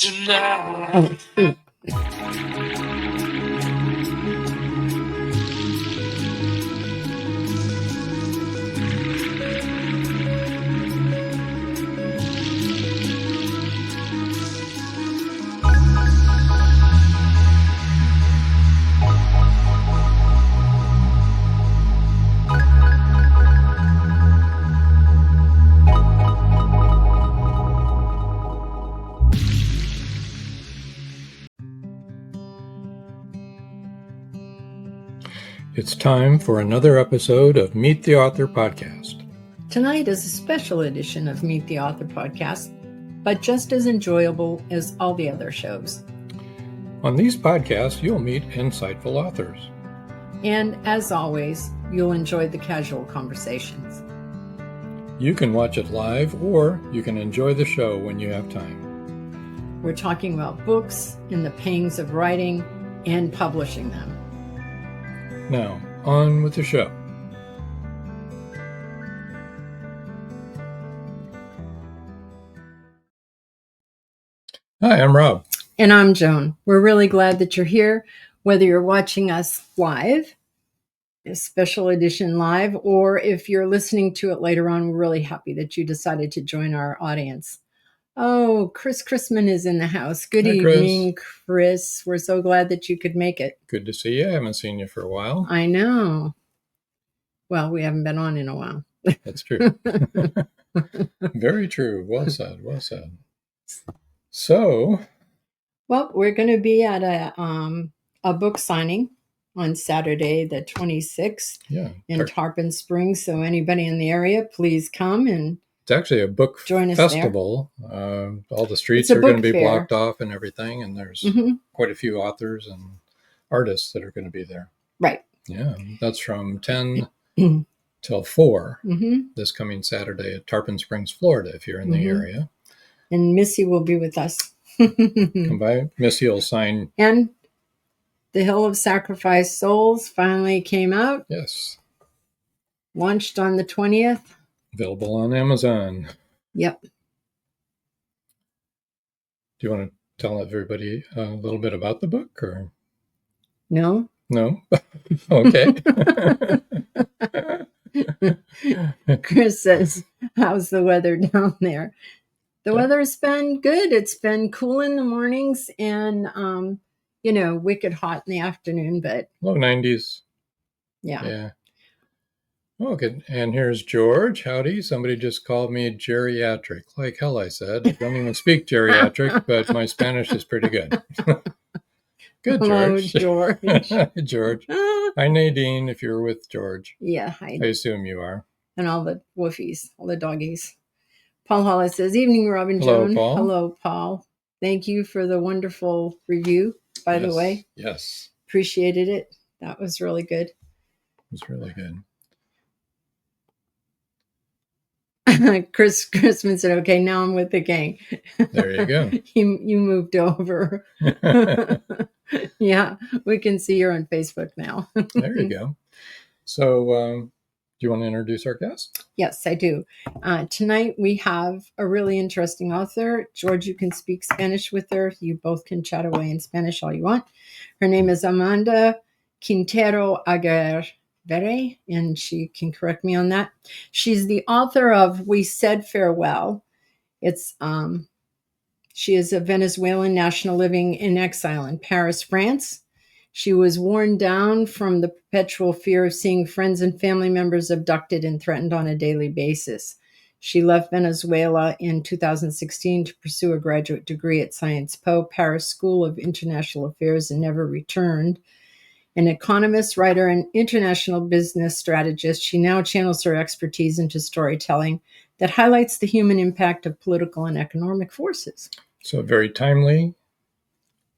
tonight. It's time for another episode of Meet the Author Podcast. Tonight is a special edition of Meet the Author Podcast, but just as enjoyable as all the other shows. On these podcasts, you'll meet insightful authors. And as always, you'll enjoy the casual conversations. You can watch it live, or you can enjoy the show when you have time. We're talking about books and the pangs of writing and publishing them. Now, on with the show. Hi, I'm Rob. And I'm Joan. We're really glad that you're here, whether you're watching us live, a special edition live, or if you're listening to it later on, we're really happy that you decided to join our audience. Oh, Chris Chrisman is in the house. Good evening, Chris. We're so glad that you could make it. Good to see you. I haven't seen you for a while. I know. Well, we haven't been on in a while. That's true. Very true. Well said. Well said. So, well, we're going to be at a book signing on Saturday, the 26th, in Tarpon Springs. So anybody in the area, please come. And it's actually a book festival. All the streets are going to be blocked off and everything. And there's quite a few authors and artists that are going to be there. Right. Yeah. That's from 10 till 4 this coming Saturday at Tarpon Springs, Florida, if you're in the area. And Missy will be with us. Come by. Missy will sign. And The Hill of Sacrificed Souls finally came out. Yes. Launched on the 20th. Available on Amazon. Yep. Do you want to tell everybody a little bit about the book, or? No. No? Okay. Chris says, how's the weather down there? The weather's been good. It's been cool in the mornings and, wicked hot in the afternoon, but low 90s. Yeah. Okay, and here's George. Howdy. Somebody just called me geriatric. Like hell, I said. I don't even speak geriatric, but my Spanish is pretty good. Good, George. Hello, George. George. Hi, Nadine, if you're with George. Yeah, hi. I assume you are. And all the woofies, all the doggies. Paul Hollis says, evening, Robin Hello, Joan. Paul. Hello, Paul. Thank you for the wonderful review, by the way. Yes. Appreciated it. That was really good. It was really good. Chris Chrisman said, okay, now I'm with the gang. There you go. You moved over. Yeah, we can see you're on Facebook now. There you go. So, do you want to introduce our guest? Yes, I do. Tonight we have a really interesting author. George, you can speak Spanish with her. You both can chat away in Spanish all you want. Her name is Amanda Quintero Aguerrevere, and she can correct me on that. She's the author of We Said Farewell. She is a Venezuelan national living in exile in Paris, France. She was worn down from the perpetual fear of seeing friends and family members abducted and threatened on a daily basis. She left Venezuela in 2016 to pursue a graduate degree at Sciences Po, Paris School of International Affairs, and never returned. An economist, writer, and international business strategist, she now channels her expertise into storytelling that highlights the human impact of political and economic forces. So very timely.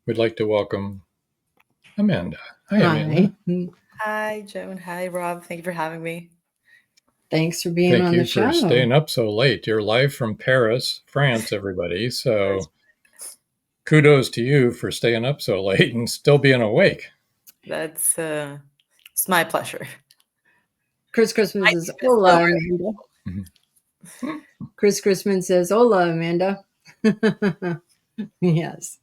We'd like to welcome Amanda. Hi, Amanda. Hi, Joan. Hi, Rob. Thank you for having me. Thanks for being on the show. Thank you for staying up so late. You're live from Paris, France, everybody. So kudos to you for staying up so late and still being awake. That's it's my pleasure. Chris Chrisman says, hola, Amanda. Chris Chrisman says, hola, Amanda. Yes.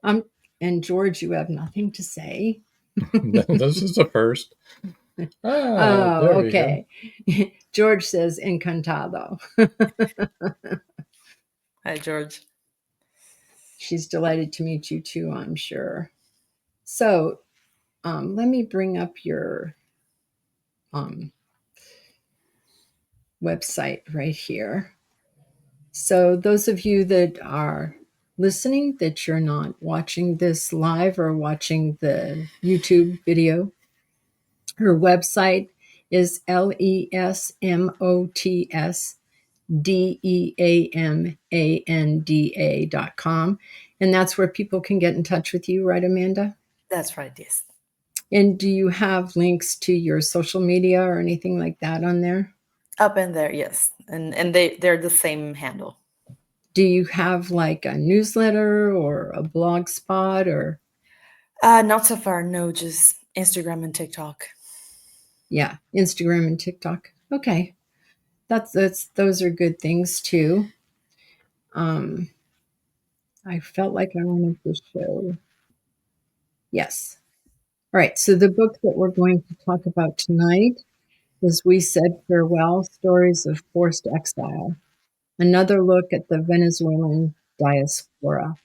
And George, you have nothing to say. This is the first. Oh, There we go. okay. George says encantado. Hi, George. She's delighted to meet you too, I'm sure. So, let me bring up your website right here. So, those of you that are listening, that you're not watching this live or watching the YouTube video, her website is lesmotsdeamanda.com. And that's where people can get in touch with you, right, Amanda? That's right, yes. And do you have links to your social media or anything like that on there? Up in there, yes. And they're the same handle. Do you have like a newsletter or a blog spot or? Not so far, no, just Instagram and TikTok. Yeah, Instagram and TikTok. Okay. That's those are good things too. I felt like I wanted to show. Yes. All right. So the book that we're going to talk about tonight is We Said Farewell: Stories of Forced Exile. Another look at the Venezuelan diaspora,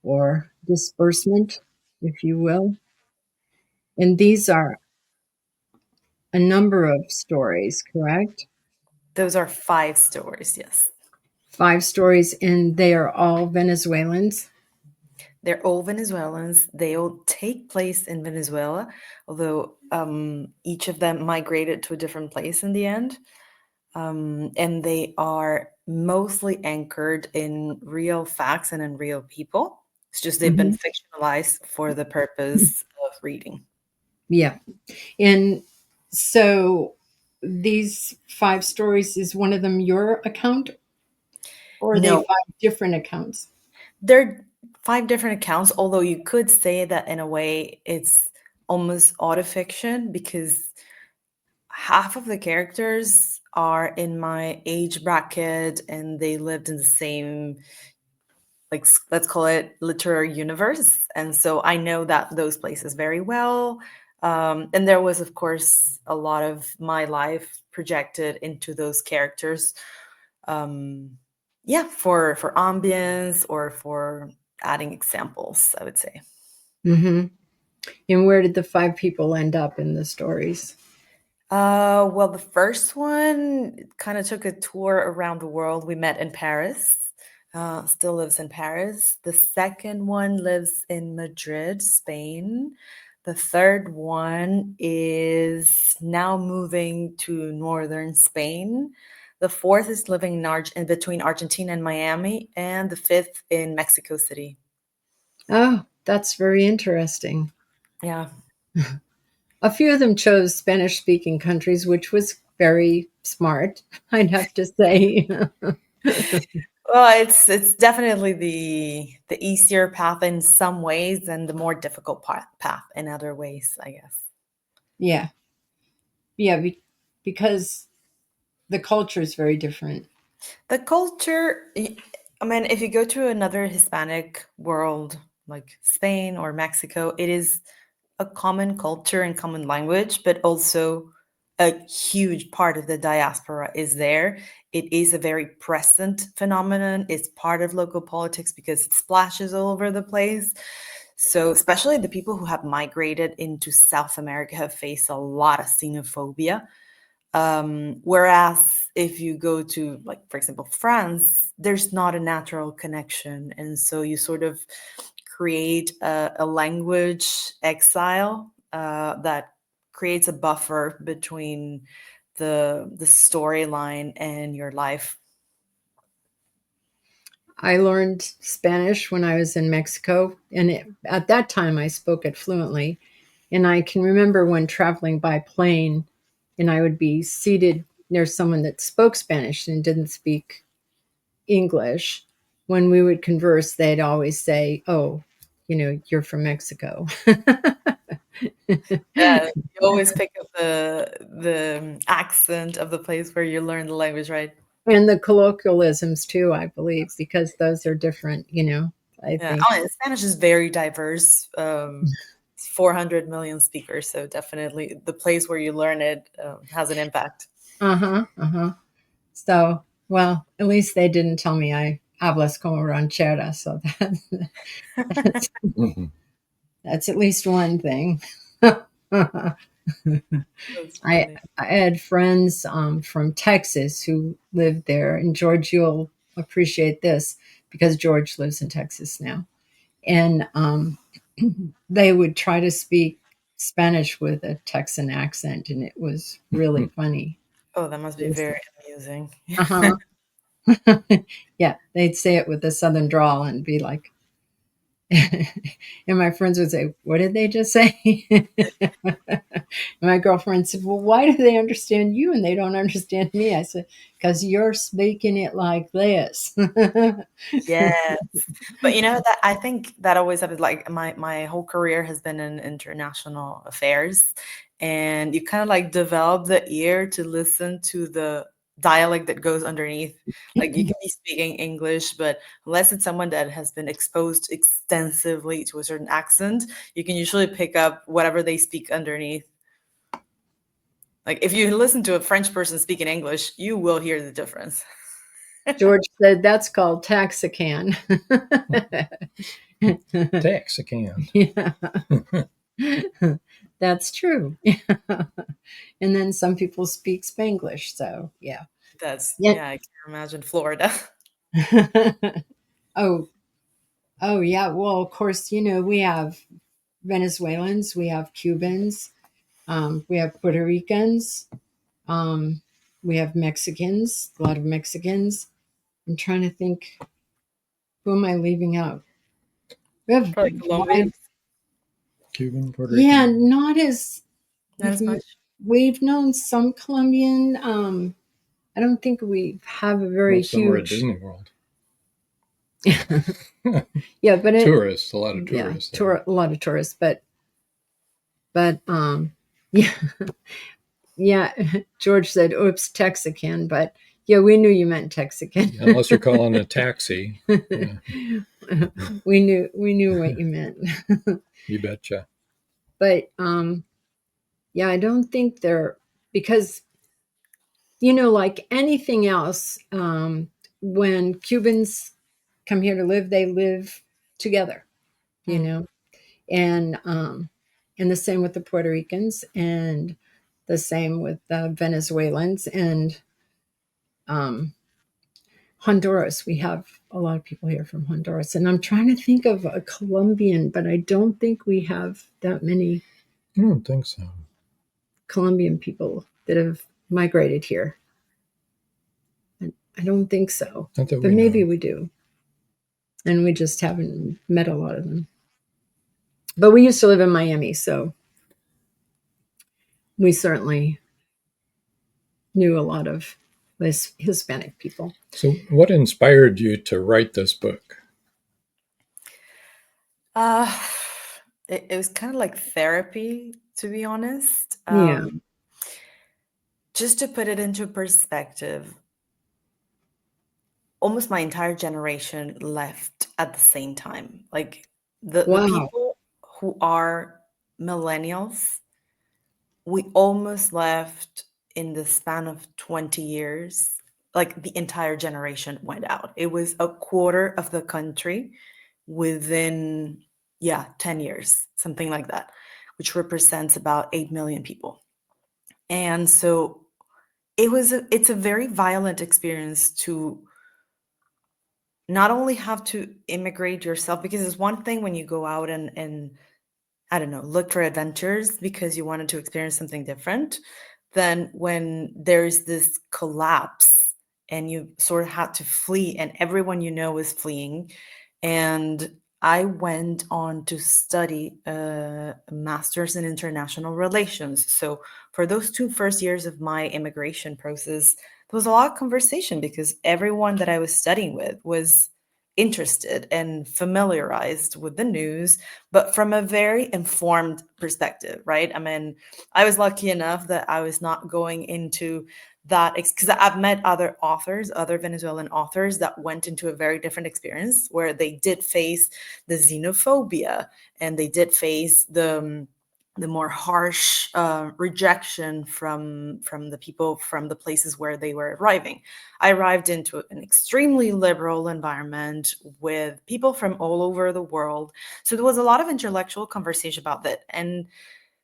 or disbursement, if you will. And these are a number of stories, correct? Those are 5 stories, yes. 5 stories, and they are all Venezuelans. They're all Venezuelans. They all take place in Venezuela, although each of them migrated to a different place in the end. And they are mostly anchored in real facts and in real people. It's just they've been fictionalized for the purpose of reading. Yeah. And so these 5 stories, is one of them your account, or are they No, 5 different accounts? they're 5 different accounts, although you could say that in a way it's almost autofiction because half of the characters are in my age bracket and they lived in the same, like, let's call it literary universe, and so I know that those places very well. And there was, of course, a lot of my life projected into those characters, yeah, for ambience or for adding examples, I would say. Mm-hmm. And where did the 5 people end up in the stories? Well, the first one kind of took a tour around the world. We met in Paris, still lives in Paris. The second one lives in Madrid, Spain. The third one is now moving to northern Spain. The fourth is living in between Argentina and Miami, and the fifth in Mexico City. Oh, that's very interesting. Yeah. A few of them chose Spanish-speaking countries, which was very smart, I'd have to say. Well, it's definitely the easier path in some ways and the more difficult path in other ways, I guess. Yeah. Yeah, because the culture is very different. The culture, I mean, if you go to another Hispanic world like Spain or Mexico, it is a common culture and common language, but also a huge part of the diaspora is there. It is a very present phenomenon. It's part of local politics because it splashes all over the place. So, especially the people who have migrated into South America have faced a lot of xenophobia. Whereas if you go to, like, for example, France, there's not a natural connection. And so you sort of create a language exile that creates a buffer between the storyline and your life. I learned Spanish when I was in Mexico, and at that time I spoke it fluently. And I can remember when traveling by plane, and I would be seated near someone that spoke Spanish and didn't speak English. When we would converse, they'd always say, "Oh, you're from Mexico." Yeah, you always pick up the accent of the place where you learn the language, right? And the colloquialisms too, I believe, because those are different. I Yeah. think. Oh, and Spanish is very diverse. 400 million speakers, so definitely the place where you learn it has an impact. Uh-huh. Uh-huh. So, well, at least they didn't tell me I hablas como ranchera, so that's, Mhm. that's at least one thing. That's I funny. I had friends from Texas who lived there, and George, you'll appreciate this because George lives in Texas now, and they would try to speak Spanish with a Texan accent, and it was really funny. Oh, that must be It was very amusing. uh-huh. Yeah, they'd say it with a southern drawl and be like, and my friends would say, "What did they just say?" And my girlfriend said, "Well, why do they understand you and they don't understand me?" I said, "Because you're speaking it like this." Yes. But you know that I think that always happens. Like my whole career has been in international affairs, and you kind of like develop the ear to listen to the dialect that goes underneath. Like you can be speaking English, but unless it's someone that has been exposed extensively to a certain accent, you can usually pick up whatever they speak underneath. Like if you listen to a French person speaking English, you will hear the difference. George said that's called Taxican. Texican. Yeah, that's true. And then some people speak Spanglish, so yeah. Yeah. Yeah, I can't imagine Florida. Oh, oh yeah. Well, of course, we have Venezuelans, we have Cubans, we have Puerto Ricans, um, we have Mexicans, a lot of Mexicans. I'm trying to think, who am I leaving out? We have Probably Colombians, Cuban, Puerto yeah, Rican. not as not as much. we've known some Colombian. I don't think we have a very Most of them are at huge. Disney World. Yeah, but Tourists, a lot of yeah, tourists there. a lot of tourists, but yeah, yeah. George said, "Oops, Texican," but yeah, we knew you meant Texican. Unless you're calling a taxi. Yeah, We knew what you meant. you betcha. But yeah, I don't think they're, because like anything else, when Cubans come here to live, they live together, you Mm. know, and the same with the Puerto Ricans, and the same with the Venezuelans, and um, Honduras. We have a lot of people here from Honduras, and I'm trying to think of a Colombian, but I don't think we have that many I don't think so. Colombian people that have migrated here. I don't think so, Not that but we maybe know. we do, and we just haven't met a lot of them. But we used to live in Miami, so we certainly knew a lot of Hispanic people. So, what inspired you to write this book? Uh, it was kind of like therapy, to be honest. Yeah. Just to put it into perspective, almost my entire generation left at the same time. Like the Wow. people who are millennials, we almost left in the span of 20 years. Like the entire generation went out. It was a quarter of the country within, yeah, 10 years, something like that, which represents about 8 million people. And so it's a very violent experience to not only have to immigrate yourself, because it's one thing when you go out and I don't know, look for adventures because you wanted to experience something different, than when there's this collapse and you sort of had to flee and everyone you know is fleeing. And I went on to study a master's in international relations. So for those 2 first years of my immigration process, there was a lot of conversation because everyone that I was studying with was interested and familiarized with the news, but from a very informed perspective, right? I mean, I was lucky enough that I was not going into that, because I've met other authors, other Venezuelan authors that went into a very different experience where they did face the xenophobia and they did face the more harsh rejection from the people from the places where they were arriving. I arrived into an extremely liberal environment with people from all over the world, so there was a lot of intellectual conversation about that, and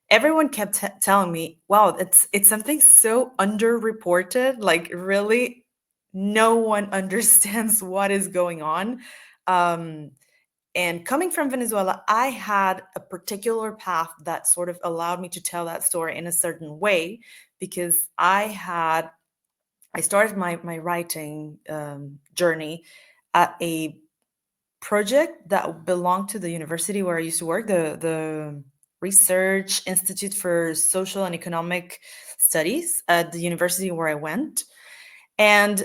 everyone kept telling me, "Wow, it's something so underreported. Like, really, no one understands what is going on." Um, and coming from Venezuela, I had a particular path that sort of allowed me to tell that story in a certain way, because I started my writing journey at a project that belonged to the university where I used to work, the Research Institute for Social and Economic Studies at the university where I went. And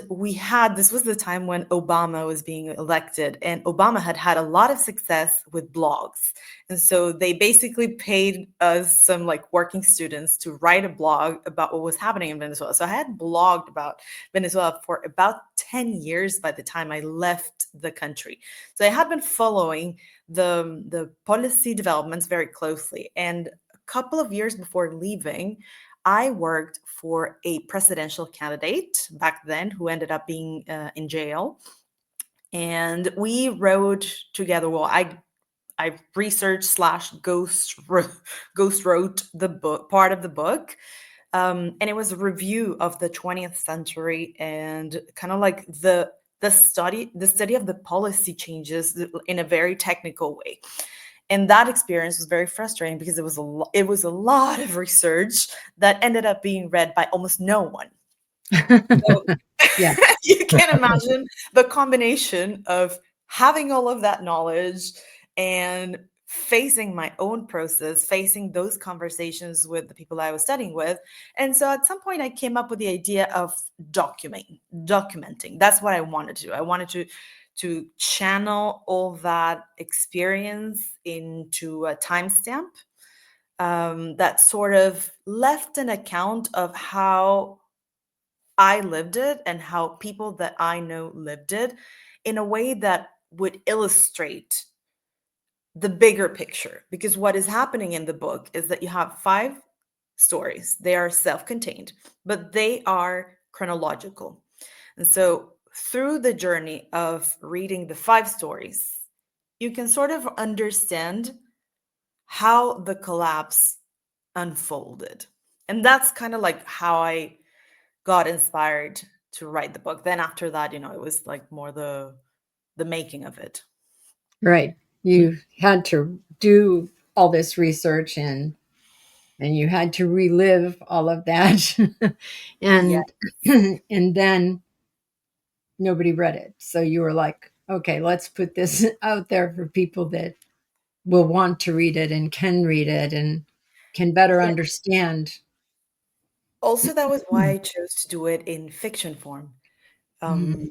this was the time when Obama was being elected, and Obama had a lot of success with blogs. And so they basically paid us, some like working students, to write a blog about what was happening in Venezuela. So I had blogged about Venezuela for about 10 years by the time I left the country. So I had been following the policy developments very closely. And a couple of years before leaving, I worked for a presidential candidate back then who ended up being in jail. And we wrote together. Well, I researched slash ghost wrote the book, part of the book. And it was a review of the 20th century and kind of like the study of the policy changes in a very technical way. And that experience was very frustrating because it was a lot of research that ended up being read by almost no one. So Yeah. you can imagine the combination of having all of that knowledge and facing my own process, facing those conversations with the people I was studying with. And so at some point I came up with the idea of documenting. That's what I wanted to do. I wanted to channel all that experience into a timestamp that sort of left an account of how I lived it and how people that I know lived it in a way that would illustrate the bigger picture. Because what is happening in the book is that you have 5 stories. They are self-contained, but they are chronological. And so through the journey of reading the 5 stories, you can sort of understand how the collapse unfolded. And that's kind of like how I got inspired to write the book. Then after that, it was like more the making of it. Right. You had to do all this research and you had to relive all of that. Yeah. and and then nobody read it. So you were like, okay, let's put this out there for people that will want to read it and can read it and can better Yeah. understand. Also, that was why I chose to do it in fiction form. Mhm.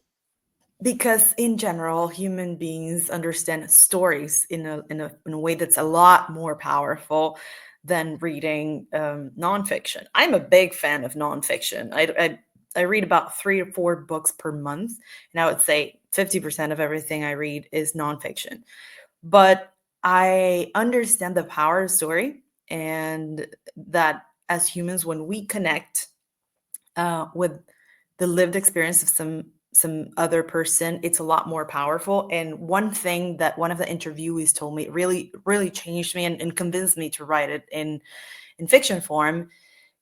Because in general, human beings understand stories in a way that's a lot more powerful than reading nonfiction. I'm a big fan of nonfiction. I read about 3 or 4 books per month, and I would say 50% of everything I read is nonfiction. But I understand the power of story, and that as humans, when we connect with the lived experience of some other person, it's a lot more powerful. And one thing that one of the interviewees told me really changed me and convinced me to write it in fiction form.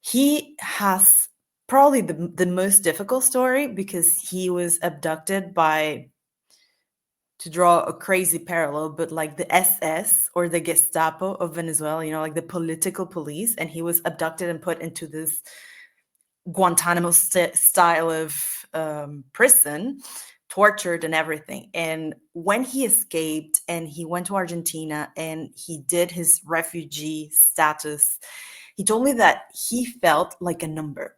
He has probably the most difficult story because he was abducted by, to draw a crazy parallel, but like the SS or the Gestapo of Venezuela, like the political police, and he was abducted and put into this Guantanamo style of prison, tortured and everything. And when he escaped and he went to Argentina and he did his refugee status, he told me that he felt like a number.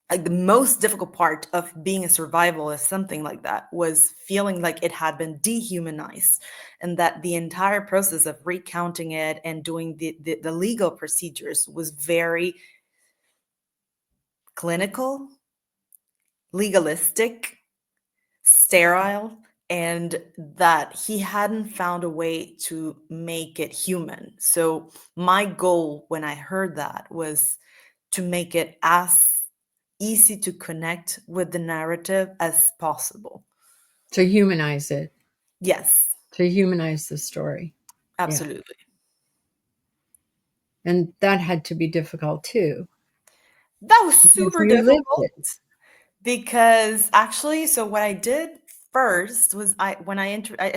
Like the most difficult part of being a survivalist, something like that, was feeling like it had been dehumanized, and that the entire process of recounting it and doing the legal procedures was very clinical, legalistic, sterile, and that he hadn't found a way to make it human. So my goal when I heard that was to make it as easy to connect with the narrative as possible. To humanize it, Yes, to humanize the story. Yeah. absolutely. And that had to be difficult too, That was because super you lived difficult it. because actually, so what I did first was I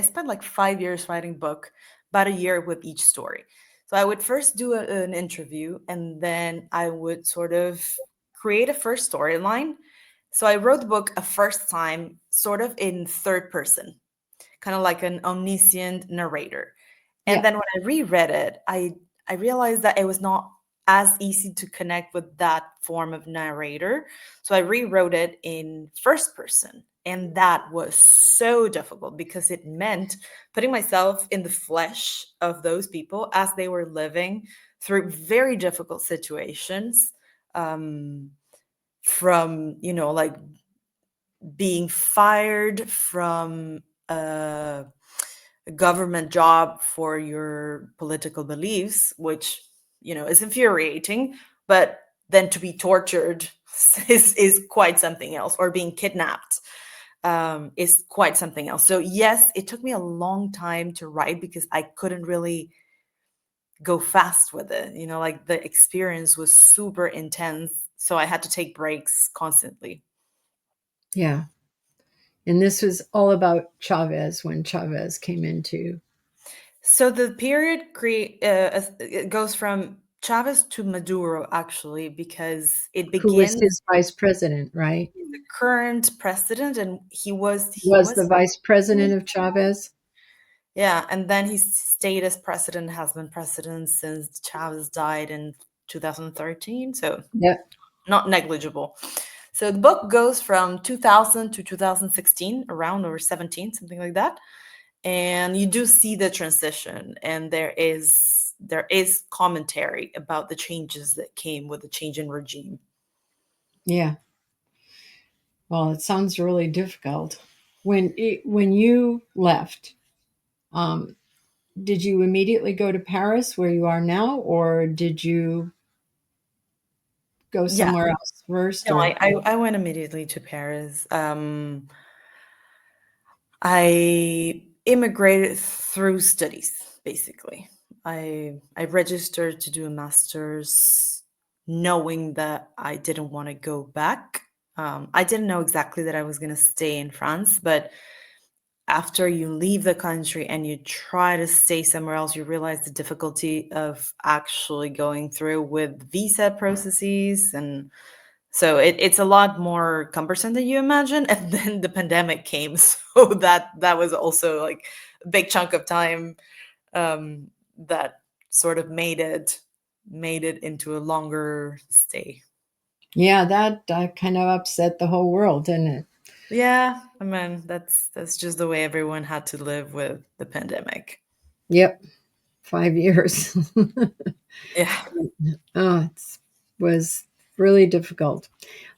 spent like 5 years writing book, about a year with each story. So I would first do an interview, and then I would sort of create a first storyline. So I wrote the book a first time, sort of in third person, kind of like an omniscient narrator. And Yeah. then when I reread it, I realized that it was not as easy to connect with that form of narrator. So I rewrote it in first person. And that was so difficult because it meant putting myself in the flesh of those people as they were living through very difficult situations. From, like being fired from a government job for your political beliefs, which is infuriating, but then to be tortured is quite something else, or being kidnapped is quite something else. So yes, it took me a long time to write because I couldn't really go fast with it. Like the experience was super intense, so I had to take breaks constantly. Yeah. And this was all about Chavez, when Chavez came into, So the period it goes from Chavez to Maduro, actually, because it who was begins his vice president, right? with the current president, and he Was was the vice president of Chavez. yeah, and then he stayed as president, has been president since Chavez died in 2013, so Yeah. not negligible. So the book goes from 2000 to 2016, around, or 17, something like that. And you do see the transition, and there is commentary about the changes that came with the change in regime. Yeah. Well, it sounds really difficult. When you left, um, did you immediately go to Paris, where you are now, or did you go Yeah, somewhere else first? no, Or I went immediately to Paris. I immigrated through studies, basically. I registered to do a master's, knowing that I didn't want to go back. I didn't know exactly that I was going to stay in France, but after you leave the country and you try to stay somewhere else, you realize the difficulty of actually going through with visa processes. And so it's a lot more cumbersome than you imagine. And then the pandemic came. So that was also like a big chunk of time, that sort of made it into a longer stay. yeah, that kind of upset the whole world, didn't it? Yeah, I mean that's just the way everyone had to live with the pandemic. Yep, 5 years. Yeah. Oh, it was really difficult.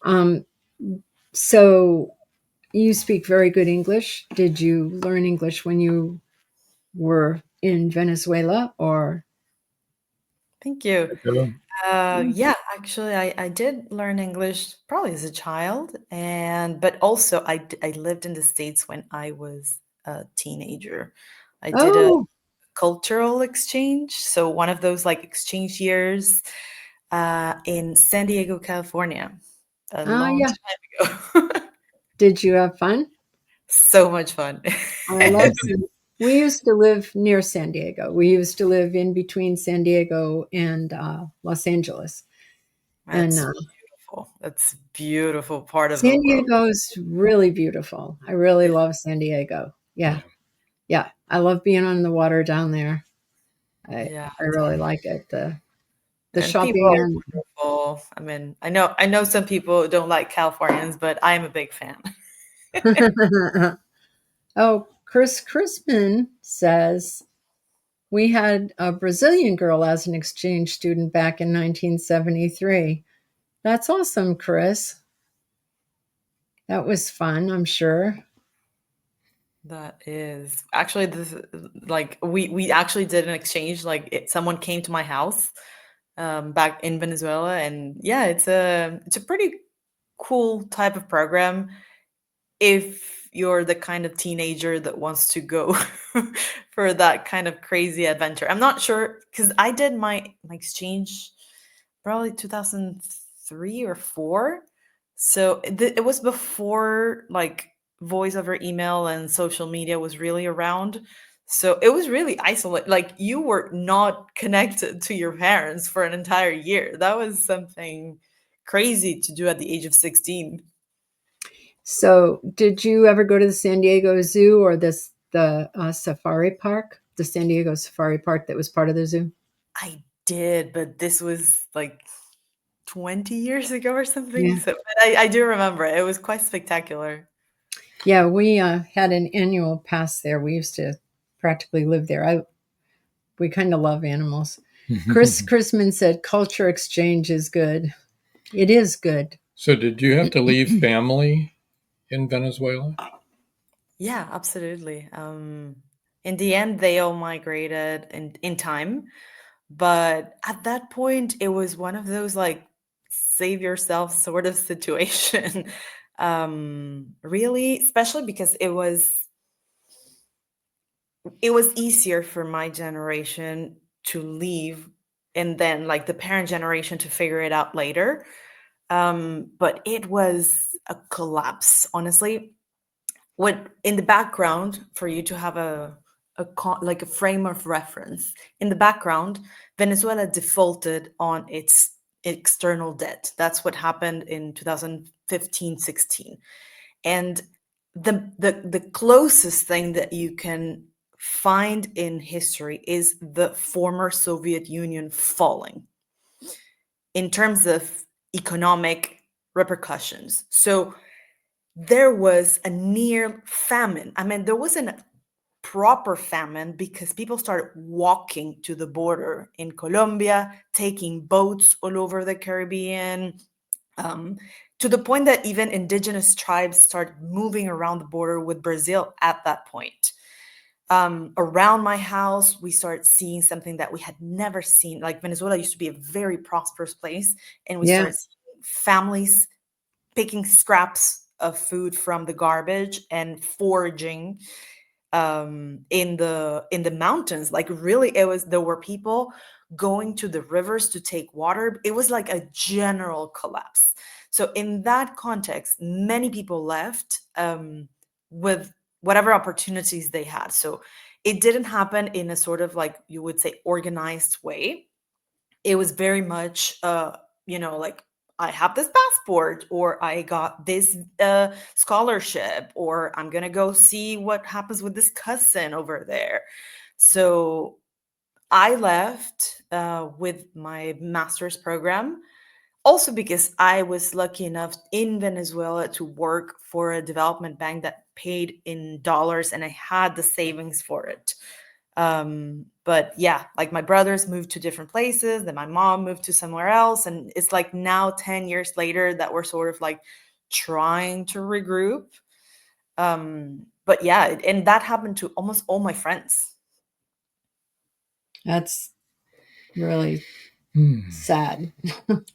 Um, so you speak very good English. Did you learn English when you were in Venezuela, or? Thank you. Hello. Yeah, actually, I did learn English probably as a child, but also I lived in the States when I was a teenager. I did a Oh, cultural exchange, so one of those like exchange years in San Diego, California, a long yeah. time ago. Did you have fun? So much fun. I love San. We used to live near San Diego. We used to live in between San Diego and Los Angeles. And That's beautiful. That's a beautiful part of the San world. Diego's really beautiful. I really love San Diego. Yeah. Yeah. Yeah. I love being on the water down there. Yeah, I really like it. The and people shopping are and wonderful. I mean, I know some people don't like Californians, but I am a big fan. oh, Chris Crispin says we had a Brazilian girl as an exchange student back in 1973. That's awesome, Chris. That was fun, I'm sure. That is actually this, like we actually did an exchange. Like someone came to my house back in Venezuela, and yeah, it's a pretty cool type of program if you're the kind of teenager that wants to go for that kind of crazy adventure. I'm not sure because I did my exchange probably 2003 or 4. So it was before like voice over email and social media was really around. So it was really isolated. Like you were not connected to your parents for an entire year. That was something crazy to do at the age of 16. So, did you ever go to the San Diego Zoo or the safari park, the San Diego Safari Park that was part of the zoo? I did, but this was like 20 years ago or something. Yeah. So, but I do remember it. It was quite spectacular. Yeah, we had an annual pass there. We used to practically live there. We kind of love animals. Chris Chrisman said culture exchange is good. It is good. So, did you have to leave family in Venezuela? Yeah, absolutely. In the end, they all migrated in time. But at that point, it was one of those like save yourself sort of situation. Really, especially because it was easier for my generation to leave and then like the parent generation to figure it out later. But it was a collapse, honestly. What in the background for you to have like a frame of reference in the background, Venezuela defaulted on its external debt. That's what happened in 2015-16. And the closest thing that you can find in history is the former Soviet Union falling in terms of economic repercussions. So there was a near famine. I mean, there wasn't a proper famine because people started walking to the border in Colombia, taking boats all over the Caribbean, um, to the point that even indigenous tribes started moving around the border with Brazil at that point. Around my house, we started seeing something that we had never seen. Like Venezuela used to be a very prosperous place, and we Yeah. started seeing families picking scraps of food from the garbage and foraging in the mountains. Like really, there were people going to the rivers to take water. It was like a general collapse. So in that context, many people left with whatever opportunities they had. So it didn't happen in a sort of like you would say organized way. It was very much like I have this passport or I got this scholarship or I'm gonna go see what happens with this cousin over there. So I left with my master's program, also because I was lucky enough in Venezuela to work for a development bank that paid in dollars and I had the savings for it. But yeah, like my brothers moved to different places, then my mom moved to somewhere else, and it's like now 10 years later that we're sort of like trying to regroup. But yeah, and that happened to almost all my friends. That's really Hmm. sad.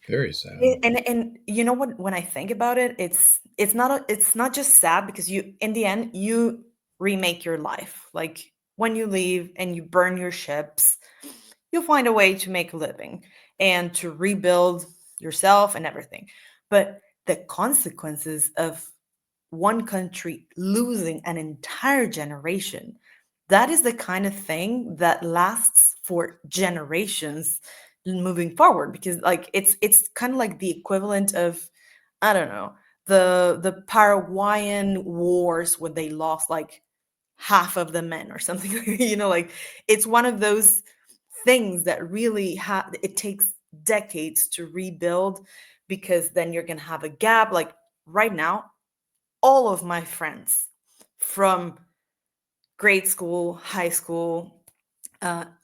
Very sad. And you know what, when I think about it, it's not just sad because you in the end you remake your life. Like when you leave and you burn your ships, you'll find a way to make a living and to rebuild yourself and everything. But the consequences of one country losing an entire generation, that is the kind of thing that lasts for generations moving forward, because like it's kind of like the equivalent of, I don't know, the Paraguayan wars when they lost like half of the men or something. Like it's one of those things that really it takes decades to rebuild, because then you're going to have a gap. Like right now, all of my friends from grade school, high school,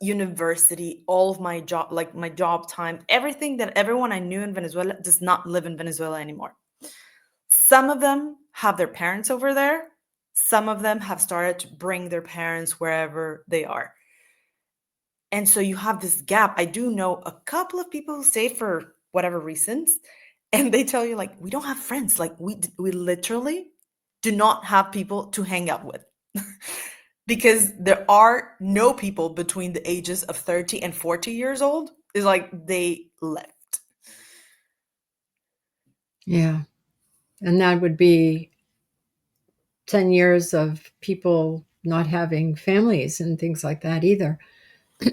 university, all of my job, like my job time, everything, that everyone I knew in Venezuela does not live in Venezuela anymore. Some of them have their parents over there. Some of them have started to bring their parents wherever they are. And so you have this gap. I do know a couple of people who stay for whatever reasons, and they tell you like, we don't have friends. Like we literally do not have people to hang out with. Because there are no people between the ages of 30 and 40 years old. Is like they left. Yeah. And that would be 10 years of people not having families and things like that either.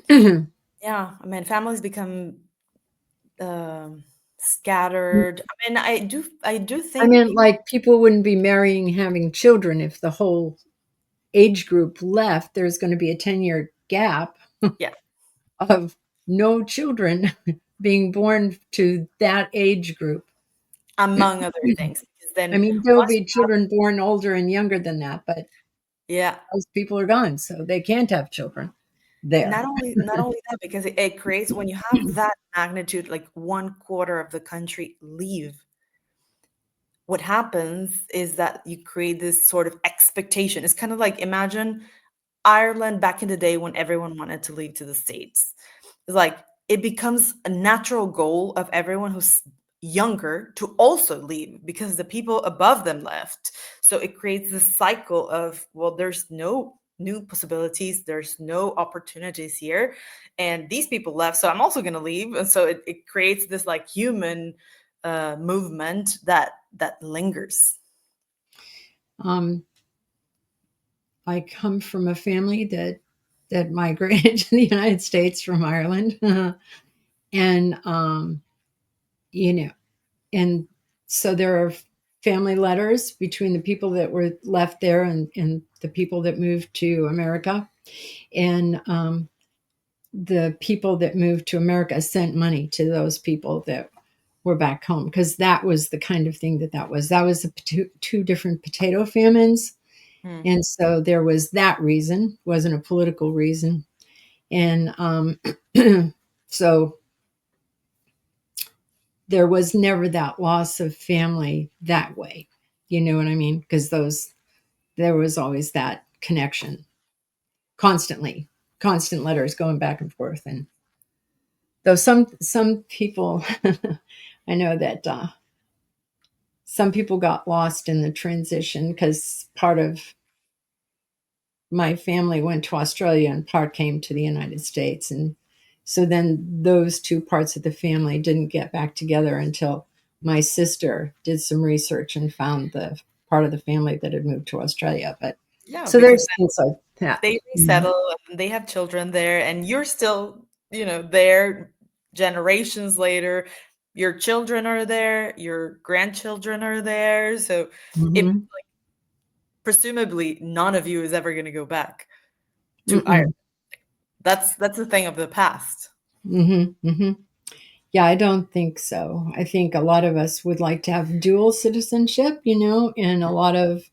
Yeah, I mean, families become scattered. I mean, I do I think mean, like people wouldn't be marrying, having children if the whole age group left. There's going to be a 10-year gap yeah, of no children being born to that age group. among other things. Because I then mean, there'll once be children born older and younger than that, but yeah, those people are gone, so they can't have children and there. not only that, because it creates when you have that magnitude, like 1/4 of the country leave, what happens is that you create this sort of expectation. It's kind of like imagine Ireland back in the day when everyone wanted to leave to the States. It's like it becomes a natural goal of everyone who's younger to also leave because the people above them left. So it creates this cycle of, well, there's no new possibilities, there's no opportunities here. And these people left, so I'm also going to leave. And so it creates this like human movement that lingers. Um, I come from a family that migrated to the United States from Ireland, and you know, and so there are family letters between the people that were left there and the people that moved to America, and the people that moved to America sent money to those people that were back home because that was the kind of thing that was. That was two different potato famines. Hmm. And so there was that reason, wasn't a political reason. And so there was never that loss of family that way. You know what I mean? Because there was always that connection constantly, constant letters going back and forth. And though some people, I know that some people got lost in the transition because part of my family went to Australia and part came to the United States. And so then those two parts of the family didn't get back together until my sister did some research and found the part of the family that had moved to Australia. But Yeah, so because there's things like that. they resettle and they have children there, and you're still, there generations later. Your children are there, your grandchildren are there. So it Mm-hmm. presumably none of you is ever going to go back to Ireland. Mm-mm. That's a thing of the past. Mm-hmm. Mm-hmm. Yeah, I don't think so. I think a lot of us would like to have dual citizenship, and a lot of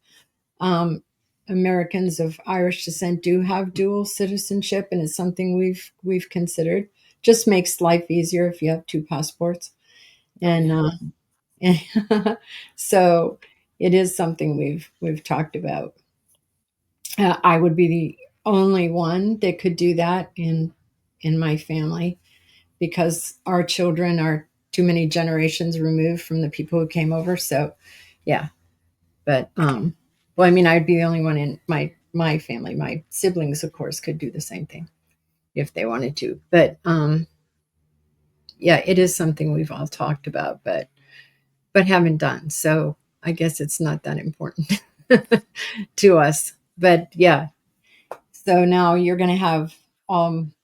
um, Americans of Irish descent do have dual citizenship, and it's something we've considered. Just makes life easier if you have two passports, Oh and, yeah. and so it is something we've talked about. I would be the only one that could do that in my family because our children are too many generations removed from the people who came over. So, yeah. But well, I mean, I'd be the only one in my family. My siblings, of course, could do the same thing if they wanted to. But yeah, it is something we've all talked about, but haven't done. So I guess it's not that important to us. But yeah, so now you're going to have um,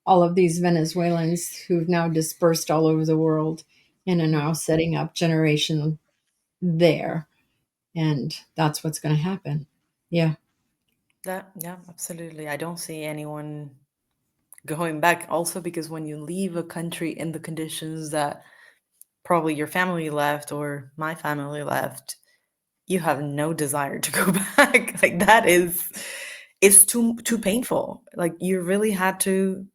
all of these Venezuelans who've now dispersed all over the world and are now setting up generation there, and that's what's going to happen. Yeah. Yeah, absolutely. I don't see anyone going back, also because when you leave a country in the conditions that probably your family left or my family left, you have no desire to go back. Like that is it's too painful. Like you really had to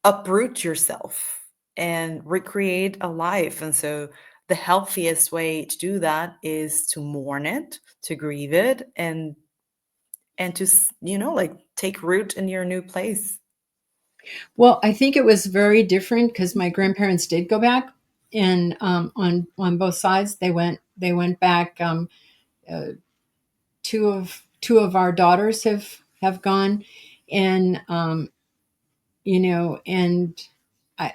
uproot yourself and recreate a life. And so the healthiest way to do that is to mourn it, to grieve it, and to like take root in your new place. Well, I think it was very different because my grandparents did go back, and on both sides they went back. Uh, two of our daughters have gone, and and I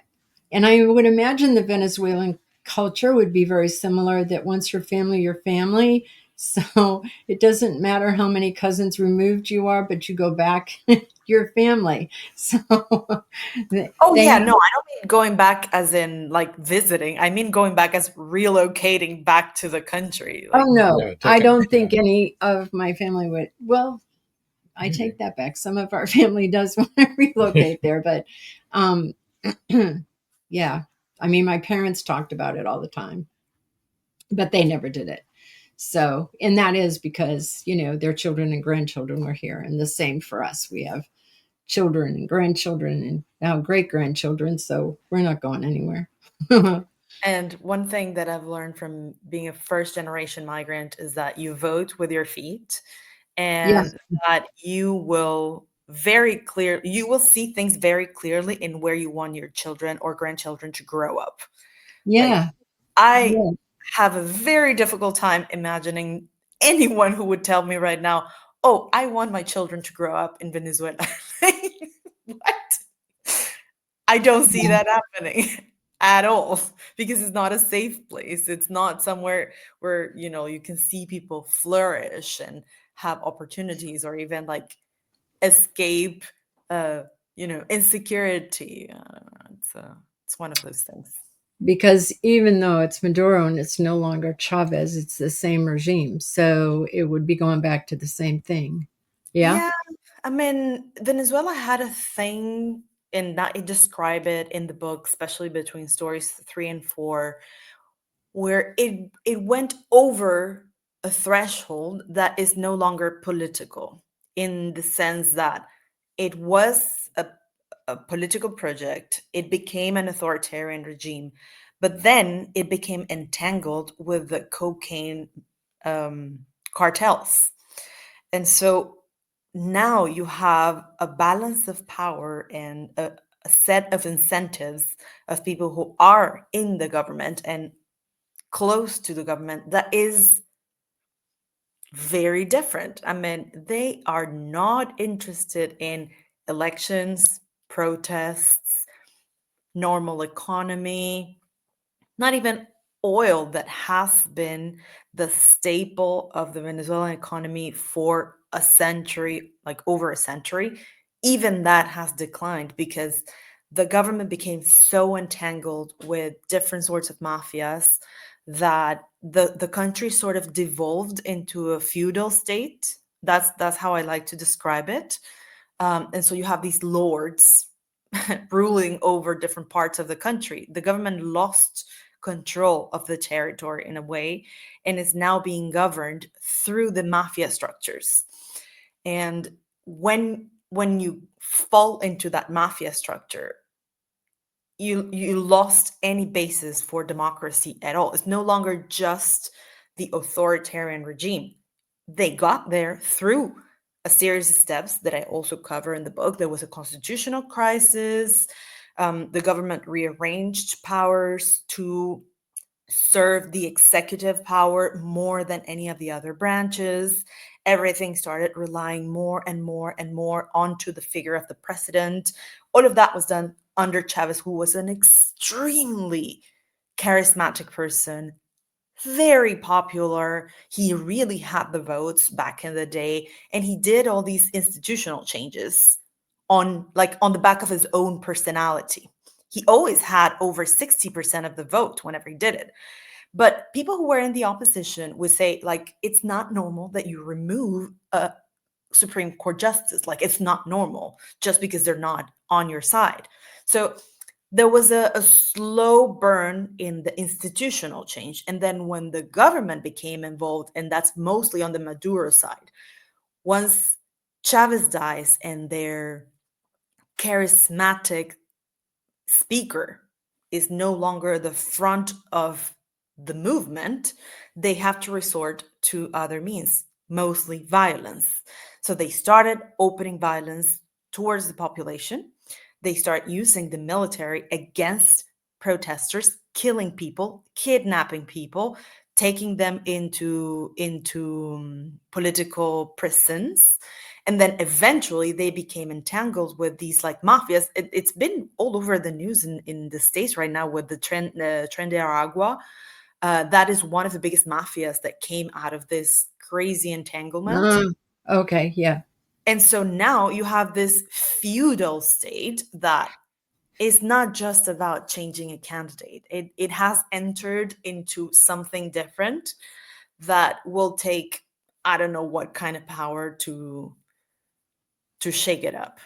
I would imagine the Venezuelan culture would be very similar. That once your family, your family. So it doesn't matter how many cousins removed you are, but you go back your family. So Oh they yeah, have. no, I don't mean going back as in like visiting. I mean going back as relocating back to the country. Oh Like, no, Yeah, I take it. don't Yeah. think any of my family would. Well, I take that back. Some of our family does want to relocate there, but um, yeah. I mean, my parents talked about it all the time, but they never did it. So, and that is because, their children and grandchildren were here, and the same for us. We have children and grandchildren and now great grandchildren, so we're not going anywhere. and one thing that I've learned from being a first generation migrant is that you vote with your feet, Yes. and that you will see things very clearly in where you want your children or grandchildren to grow up. Like, Yeah. I Yeah. have a very difficult time imagining anyone who would tell me right now, "Oh, I want my children to grow up in Venezuela." Like, what? I don't see that happening at all, because it's not a safe place. It's not somewhere where, you can see people flourish and have opportunities, or even like escape insecurity. I don't know. It's one of those things. Because even though it's Maduro and it's no longer Chavez, it's the same regime. So it would be going back to the same thing. Yeah. Yeah, I mean, Venezuela had a thing, and that I describe it in the book, especially between stories 3 and 4, where it went over a threshold that is no longer political, in the sense that it was a political project. It became an authoritarian regime, but then it became entangled with the cocaine um, cartels. And so now you have a balance of power and a set of incentives of people who are in the government and close to the government that is very different. I mean, they are not interested in elections, protests, normal economy, not even oil, that has been the staple of the Venezuelan economy for a century, like over a century. Even that has declined because the government became so entangled with different sorts of mafias that the country sort of devolved into a feudal state. That's how I like to describe it. And so you have these lords ruling over different parts of the country. The government lost control of the territory in a way, and is now being governed through the mafia structures. And when you fall into that mafia structure, you lost any basis for democracy at all. It's no longer just the authoritarian regime. They got there through a series of steps that I also cover in the book. There was a constitutional crisis. The government rearranged powers to serve the executive power more than any of the other branches. Everything started relying more and more and more onto the figure of the president. All of that was done under Chavez, who was an extremely charismatic person, very popular. He really had the votes back in the day, and he did all these institutional changes on the back of his own personality. He always had over 60% of the vote whenever he did it. But people who were in the opposition would say, like, it's not normal that you remove a Supreme Court justice. Like, it's not normal just because they're not on your side. So there was a slow burn in the institutional change. And then when the government became involved, and that's mostly on the Maduro side, once Chavez dies and their charismatic speaker is no longer the front of the movement, they have to resort to other means, mostly violence. So they started opening violence towards the population. They start using the military against protesters, killing people, kidnapping people, taking them into political prisons, and then eventually they became entangled with these like mafias. It's been all over the news in the States right now with the Tren de Aragua. That is one of the biggest mafias that came out of this crazy entanglement. Okay, yeah. And so now you have this feudal state that is not just about changing a candidate. It has entered into something different that will take, I don't know what kind of power to shake it up.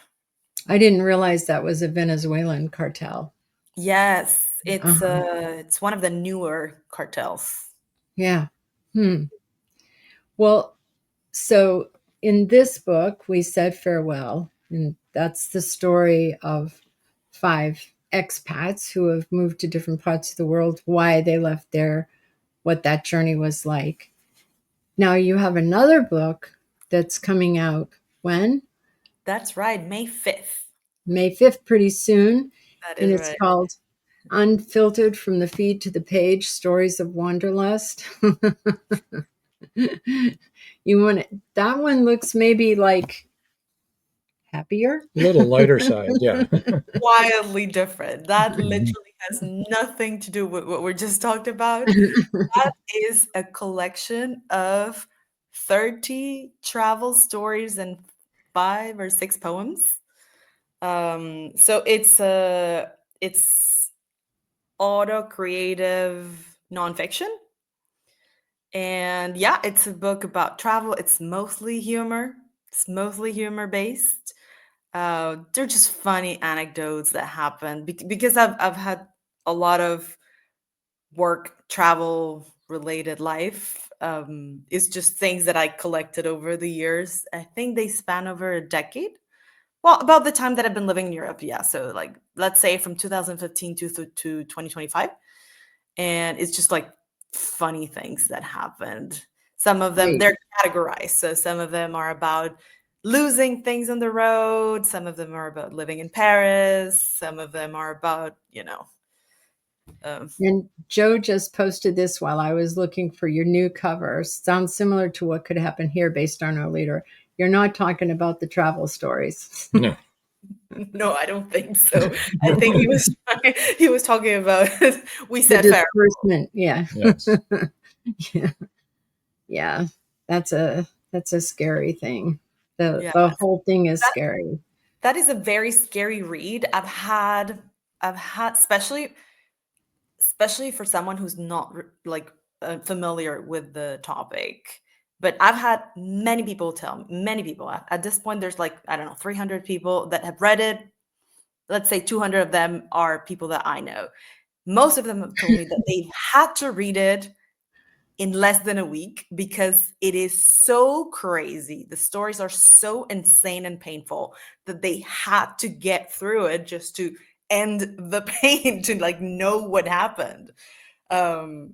I didn't realize that was a Venezuelan cartel. Yes, Uh-huh. it's one of the newer cartels. Yeah. Hmm. Well, so in this book, We Said Farewell, and that's the story of 5 expats who have moved to different parts of the world, why they left there, what that journey was like. Now you have another book that's coming out when? That's right, May 5th. May 5th, pretty soon. That And is it's right. called Unfiltered from the Feed to the Page, Stories of Wanderlust. You want it, that one looks maybe like happier. A little lighter side, yeah. Wildly different. That literally has nothing to do with what we just talked about. That is a collection of 30 travel stories and 5 or 6 poems. So it's auto creative nonfiction. And yeah, it's a book about travel. It's mostly humor. It's mostly humor based. They're just funny anecdotes that happen because I've had a lot of work travel related life. It's just things that I collected over the years. I think they span over a decade. Well, about the time that I've been living in Europe, yeah. So like let's say from 2015 to 2025. And it's just like funny things that happened. Some of them Great. they're categorized. So some of them are about losing things on the road, some of them are about living in Paris, some of them are about, um, And Joe just posted this while I was looking for your new cover. Sounds similar to what could happen here based on our leader. You're not talking about the travel stories. No. no, I don't think so. I think he was talking about we The said fair. disbursement, yeah. Yes. Yeah. Yeah. That's a scary thing. The Yeah. the whole thing is That scary. that is a very scary read. I've had especially for someone who's not like familiar with the topic. But I've had many people many people at this point, there's like, I don't know, 300 people that have read it. Let's say 200 of them are people that I know. Most of them have told me that they've had to read it in less than a week because it is so crazy. The stories are so insane and painful that they had to get through it just to end the pain, to like know what happened. Um,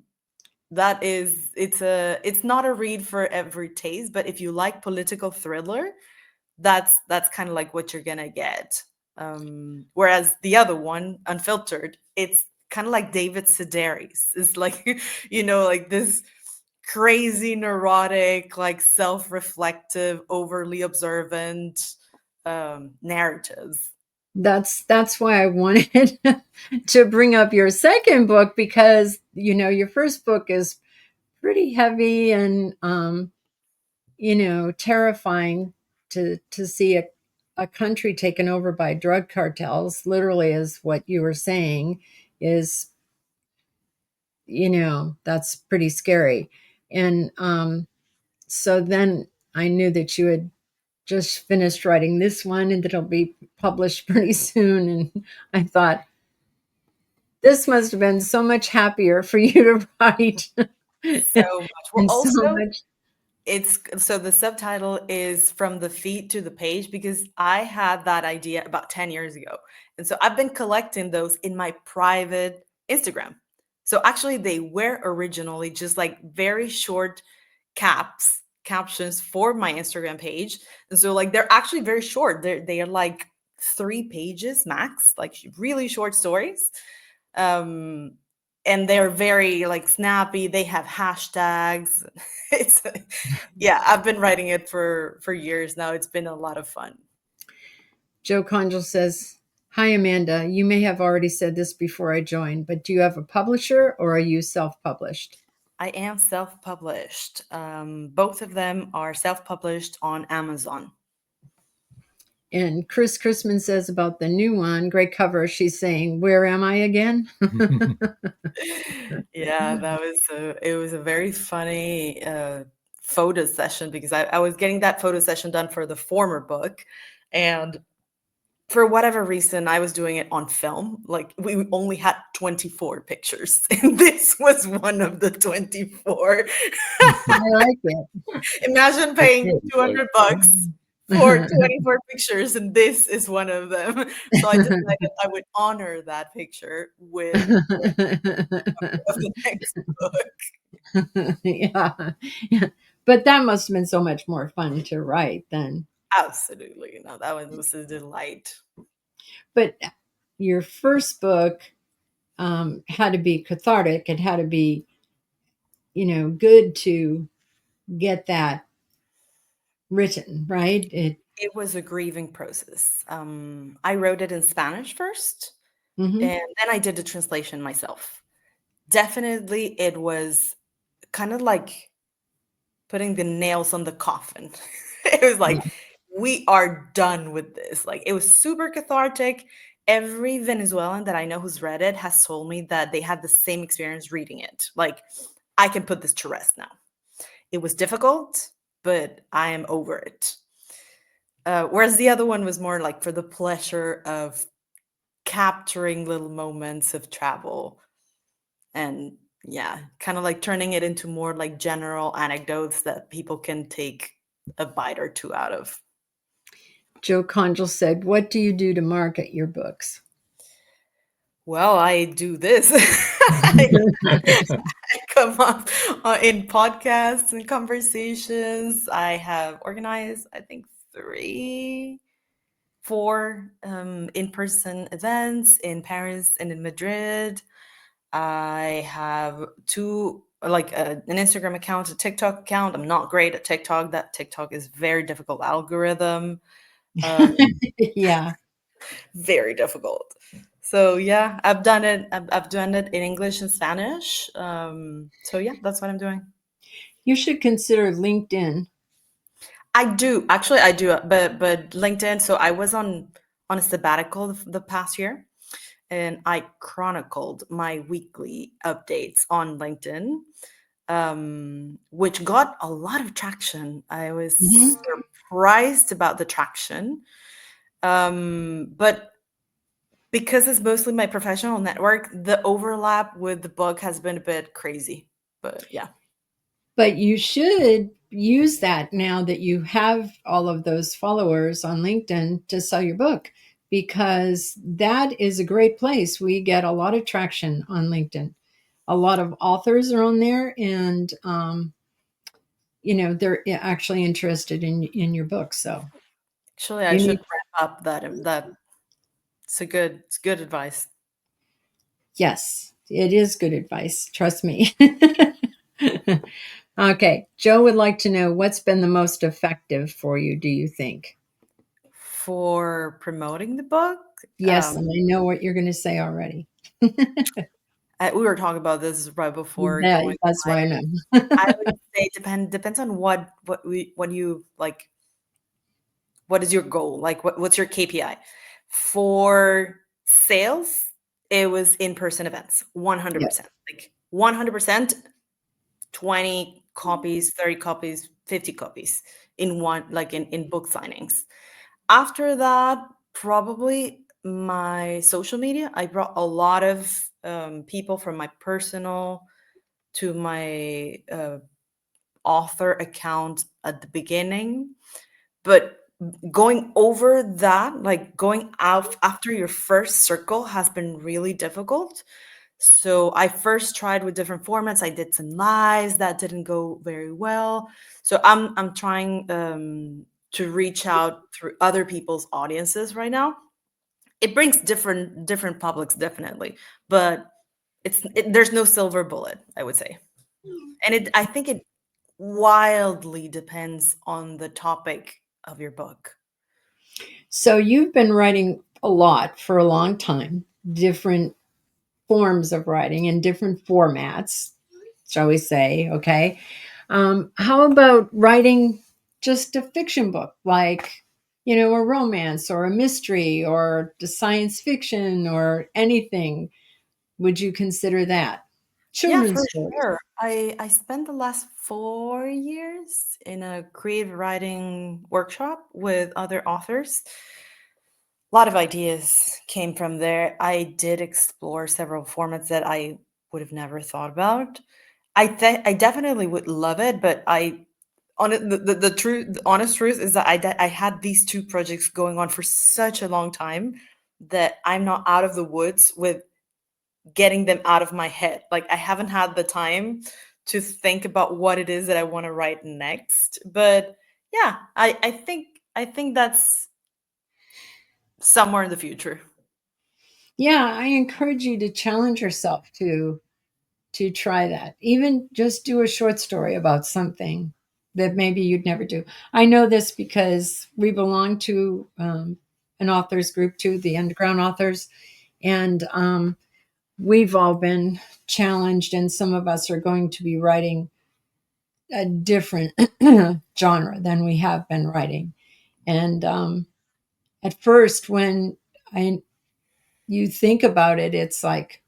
that is, it's not a read for every taste, but if you like political thriller, that's kind of like what you're gonna get. Whereas the other one, Unfiltered, it's kind of like David Sedaris. It's like, like this crazy, neurotic, like self-reflective, overly observant narratives. That's why I wanted to bring up your second book because your first book is pretty heavy and terrifying to see a country taken over by drug cartels, literally, is what you were saying, is that's pretty scary. And so then I knew that you had just finished writing this one and that it'll be published pretty soon. And I thought, this must have been so much happier for you to write. So much. We're And so also much. It's so the subtitle is From the Feet to the Page because I had that idea about 10 years ago. And so I've been collecting those in my private Instagram. So actually, they were originally just like very short captions for my Instagram page. And so like they're actually very short. They are like 3 pages max, like really short stories. Um and they're very like snappy. They have hashtags. It's yeah, I've been writing it for years now. It's been a lot of fun. Joe Conjal says, "Hi, Amanda. You may have already said this before I joined, but do you have a publisher or are you self published?" I am self-published. Both of them are self-published on Amazon. And Chris Chrisman says about the new one, great cover. She's saying, "Where am I again?" Yeah, it was a very funny photo session because I was getting that photo session done for the former book, and for whatever reason I was doing it on film. Like we only had 24 pictures, and this was one of the 24. I like it. Imagine paying $200 for 24 pictures, and this is one of them. So I decided I would honor that picture with of the next book. Yeah. Yeah. But that must have been so much more fun to write then. Absolutely. No, that one was a delight. But your first book had to be cathartic. It had to be, good to get that written, right? It was a grieving process. I wrote it in Spanish first, Mhm. and then I did the translation myself. Definitely, it was kind of like putting the nails on the coffin. It was Yeah. like, we are done with this. Like, it was super cathartic. Every Venezuelan that I know who's read it has told me that they had the same experience reading it. Like, I can put this to rest now. It was difficult, but I am over it. Whereas the other one was more like for the pleasure of capturing little moments of travel and yeah, kind of like turning it into more like general anecdotes that people can take a bite or two out of. Joe Conjal said, "What do you do to market your books?" Well, I do this. I come up in podcasts and conversations. I have organized, I think, 4 in-person events in Paris and in Madrid. I have 2, like an Instagram account, a TikTok account. I'm not great at TikTok. That TikTok is very difficult algorithm. Yeah. Very difficult. So yeah, I've done it. I've done it in English and Spanish. So yeah, that's what I'm doing. You should consider LinkedIn. I do actually. I do, but LinkedIn. So I was on a sabbatical the past year, and I chronicled my weekly updates on LinkedIn, which got a lot of traction. I was Mhm. surprised about the traction, but because it's mostly my professional network, the overlap with the book has been a bit crazy. But yeah. But you should use that now that you have all of those followers on LinkedIn to sell your book, because that is a great place. We get a lot of traction on LinkedIn. A lot of authors are on there, and they're actually interested in your book. So Actually, I you should need, wrap up that it's good advice. yes, it is good advice. Trust me. Okay, Joe would like to know what's been the most effective for you, do you think? For promoting the book, Yes, and I know what you're going to say already. we were talking about this right before Yeah, going that's why I know. I would say depends on what you like. What is your goal? Like what's your KPI? For sales, it was in-person events, Yeah. 100%. Like 100%, 20 copies, 30 copies, 50 copies in one, like in book signings. After that, probably my social media. I brought a lot of people from my personal to my author account at the beginning, but going over that, like going out after your first circle, has been really difficult. So I first tried with different formats. I did some lives that didn't go very well. So I'm trying to reach out through other people's audiences right now. It brings different publics definitely, but there's no silver bullet, I would say. And I think it wildly depends on the topic of your book. So you've been writing a lot for a long time, different forms of writing in different formats, shall we say? Okay. How about writing just a fiction book, like, a romance or a mystery or the science fiction or anything? Would you consider that? Yeah, for Children's stories. sure. I spent the last 4 years in a creative writing workshop with other authors. A lot of ideas came from there. I did explore several formats that I would have never thought about. I definitely would love it, but the honest truth is that I had these two projects going on for such a long time that I'm not out of the woods with getting them out of my head. Like I haven't had the time to think about what it is that I want to write next. But yeah, I think that's somewhere in the future. Yeah, I encourage you to challenge yourself to try that. Even just do a short story about something that maybe you'd never do. I know this because we belong to an authors group too, the Underground Authors, and we've all been challenged, and some of us are going to be writing a different genre than we have been writing. And at first, when I you think about it, it's like,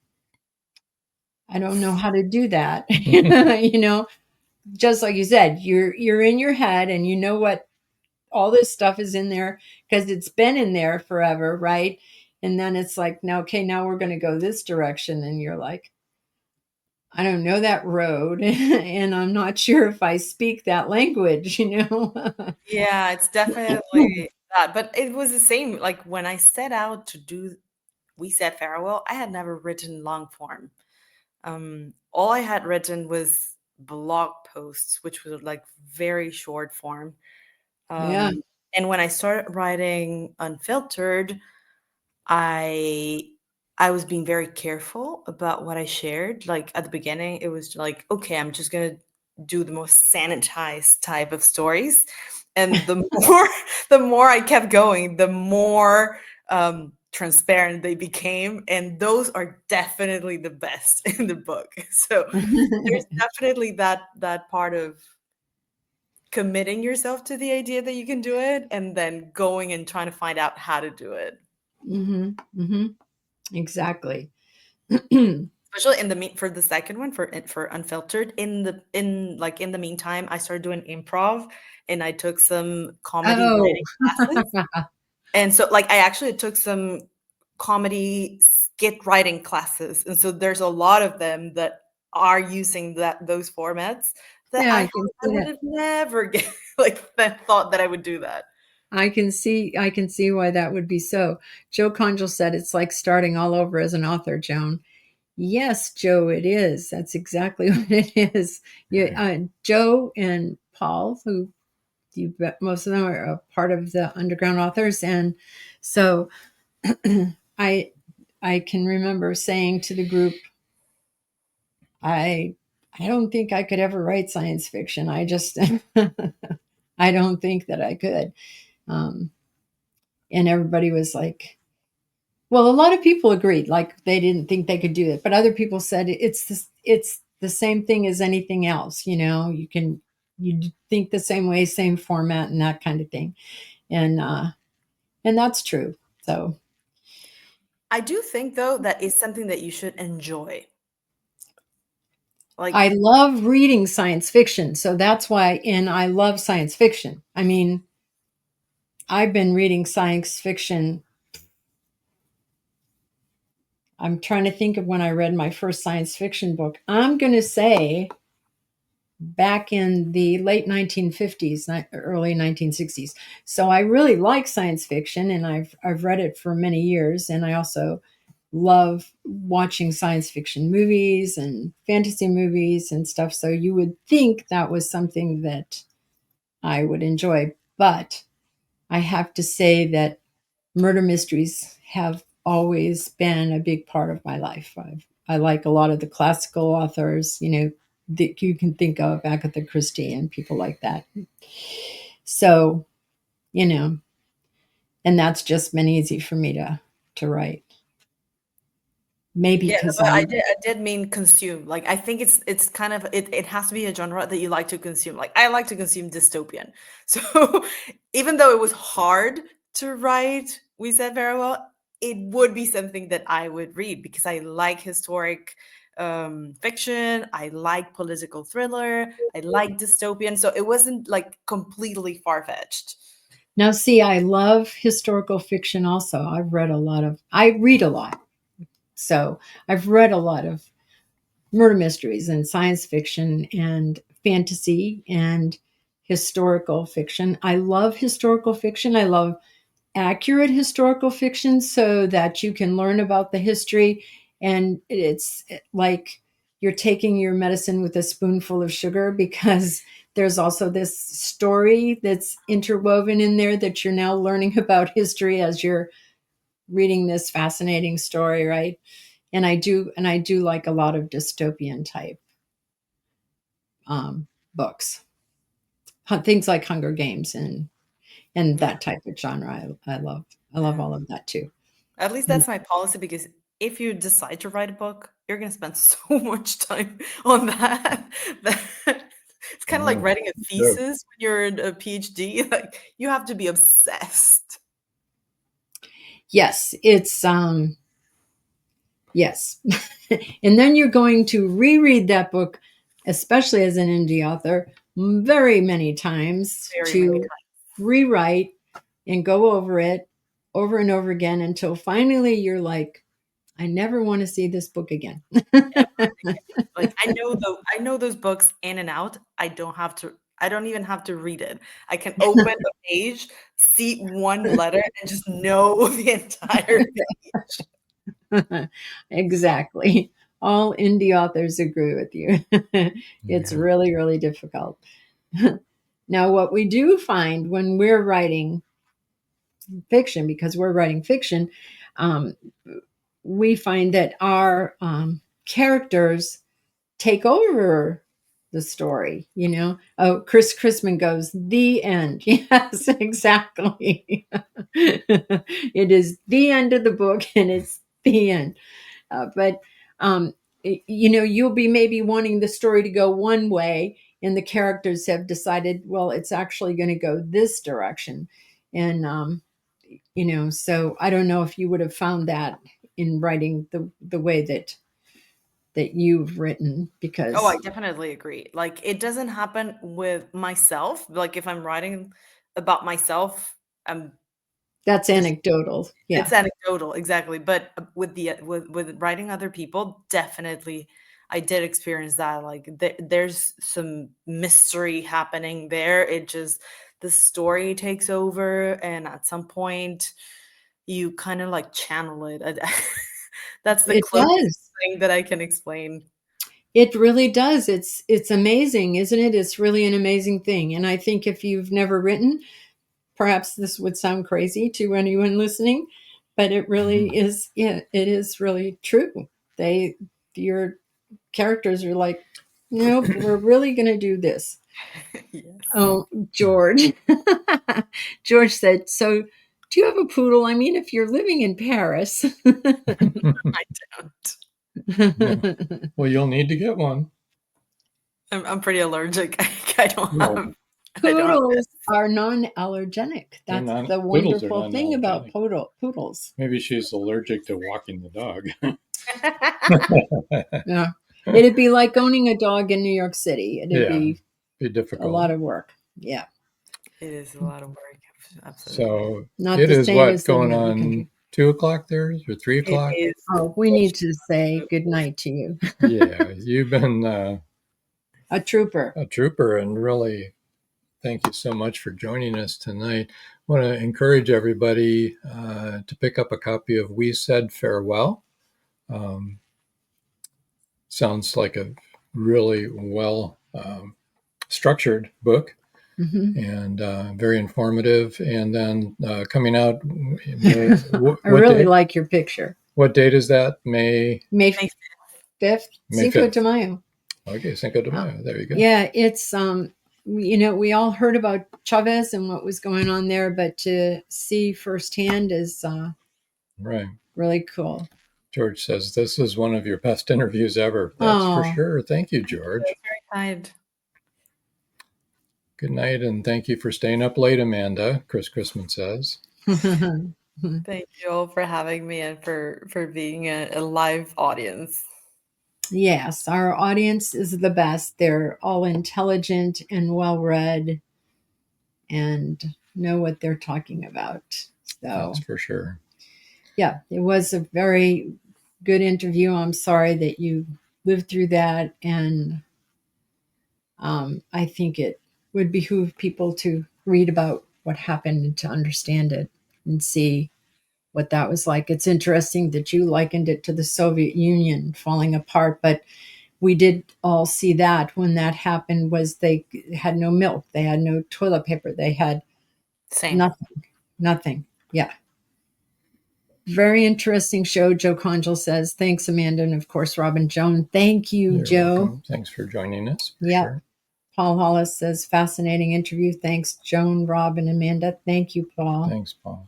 I don't know how to do that. Just like you said, you're in your head and you know what all this stuff is in there because it's been in there forever, right? And then it's like, now, okay, now we're going to go this direction. And you're like, I don't know that road. And I'm not sure if I speak that language. Yeah, it's definitely that. But it was the same. Like when I set out to do We Said Farewell, I had never written long form. All I had written was blog posts, which was like very short form. Yeah. And when I started writing Unfiltered, I I was being very careful about what I shared. Like at the beginning, it was like, okay, I'm just gonna do the most sanitized type of stories. And the more the more I kept going, the more transparent they became. And those are definitely the best in the book. So there's definitely that part of committing yourself to the idea that you can do it and then going and trying to find out how to do it. Hmm. Hmm. Exactly. Especially in the for the second one for Unfiltered, in the meantime, I started doing improv and I took some comedy Oh, writing classes. And so like I actually took some comedy skit writing classes. And so there's a lot of them that are using those formats that yeah, I I can see would that. have never thought that I would do that. I can see why that would be so. Joe Conjal said it's like starting all over as an author, Joan. Yes, Joe, it is. That's exactly what it is. Joe and Paul, who you bet most of them are a part of the Underground Authors, and so I I can remember saying to the group, I I don't think I could ever write science fiction. I just I don't think that I could. Um, and everybody was like, well, a lot of people agreed, like they didn't think they could do it, but other people said it's the same thing as anything else. You think the same way, same format, and that kind of thing, and that's true. So I do think though that is something that you should enjoy. I Like love reading science fiction, so that's why, and I love science fiction. I mean, I've been reading science fiction. I'm trying to think of when I read my first science fiction book. I'm going to say back in the late 1950s, early 1960s. So I really like science fiction, and I've read it for many years, and I also love watching science fiction movies and fantasy movies and stuff. So you would think that was something that I would enjoy. But I have to say that murder mysteries have always been a big part of my life. I like a lot of the classical authors, that you can think of, Agatha Christie and people like that. So, and that's just been easy for me to write. Maybe Yeah, because but I did mean consume. Like I think it's kind of it has to be a genre that you like to consume. Like I like to consume dystopian. So even though it was hard to write, we said very well, it would be something that I would read because I like historic fiction, I like political thriller, I like dystopian. So it wasn't like completely far-fetched. now, see, I love historical fiction also. I read a lot. So I've read a lot of murder mysteries and science fiction and fantasy and historical fiction. I love historical fiction. I love accurate historical fiction so that you can learn about the history, and it's like you're taking your medicine with a spoonful of sugar, because there's also this story that's interwoven in there that you're now learning about history as you're reading this fascinating story, right? And I do like a lot of dystopian type books, things like Hunger Games and Yeah. that type of genre. I love all of that too. At least that's my policy because if you decide to write a book, you're going to spend so much time on that. that it's kind of like Oh, writing a good. thesis when you're in a PhD. Like you have to be obsessed. Yes, it's yes. And then you're going to reread that book, especially as an indie author, very many times Very many to rewrite and go over it over and over again until finally you're like, I never want to see this book again. times. Like I know those books in and out. I don't even have to read it. I can open a page, see one letter, and just know the entire page. Exactly. All indie authors agree with you. It's Yeah. really, really difficult. Now, what we do find when we're writing fiction, because we're writing fiction, um, we find that our characters take over the story. Oh, Chris Chrisman goes, the end. Yes, exactly. It is the end of the book, and it's the end. But you'll be maybe wanting the story to go one way, and the characters have decided, well, it's actually going to go this direction. And so I don't know if you would have found that in writing the way that you've written, Oh, I because definitely agree. Like, it doesn't happen with myself. Like, if I'm writing about myself, I'm that's just anecdotal. it's Yeah, anecdotal, exactly. But with the with writing other people, definitely, I did experience that. Like, there's some mystery happening there. It just the story takes over, and at some point, you kind of like channel it. That's the it closest does. thing that I can explain. It really does. It's amazing, isn't it? It's really an amazing thing. And I think if you've never written, perhaps this would sound crazy to anyone listening, but it really Mhm. is. Yeah, it is really true. Your characters are like, nope, we're really going to do this. Yes. Oh, George. George said, so do you have a poodle? I mean, if you're living in Paris. I don't. Yeah. Well, you'll need to get one. I'm pretty allergic. Well, I don't have Poodles are non-allergenic. they're That's not the poodles are wonderful thing about non-allergenic. poodles. Maybe she's allergic to walking the dog. this. Yeah. It'd be like owning a dog in New York City. It'd Yeah, be be a difficult. lot of work. Yeah. It is a lot of work. Absolutely. So Not it the is same what as living going in the on country. 2 o'clock there or three It o'clock? is. Oh, we need to say good night to you. Yeah, you've been A trooper. a trooper, and really thank you so much for joining us tonight. I want to encourage everybody to pick up a copy of We Said Farewell. Sounds like a really well structured book. Mm-hmm. And very informative. And then coming out, I really like your picture. What date is that? May 5th, May Cinco 5th. de Mayo. Okay, Cinco de Mayo. There you go. Yeah, it's we all heard about Chavez and what was going on there, but to see firsthand is right. Really cool. George says this is one of your best interviews ever. That's for sure. Thank you, George. Very kind. Good night, and thank you for staying up late, Amanda. Chris Chrisman says. Thank you all for having me and for being a live audience. Yes, our audience is the best. They're all intelligent and well-read and know what they're talking about. So that's for sure. Yeah, it was a very good interview. I'm sorry that you lived through that, and I think it would behoove people to read about what happened and to understand it and see what that was like. It's interesting that you likened it to the Soviet Union falling apart, but we did all see that when that happened was they had no milk, they had no toilet paper, they had nothing. Yeah. Very interesting show. Joe Conjal says, thanks, Amanda. And of course, Robin Joan. Thank you, You're Joe. welcome. Thanks for joining us. Yeah. Sure. Paul Hollis says, fascinating interview. Thanks, Joan, Rob, and Amanda. Thank you, Paul. Thanks, Paul.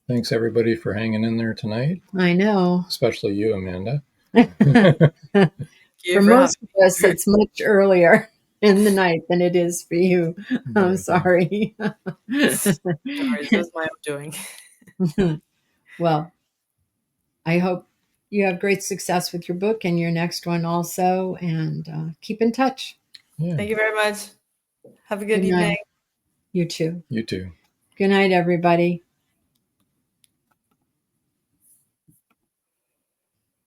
Thanks, everybody, for hanging in there tonight. I know. Especially you, Amanda. For most of us, it's much earlier in the night than it is for you. I'm sorry. Sorry, this was my own doing. Well, I hope you have great success with your book and your next one also, and keep in touch. Yeah. Thank you very much. Have a good evening. You too. You too. Good night, everybody.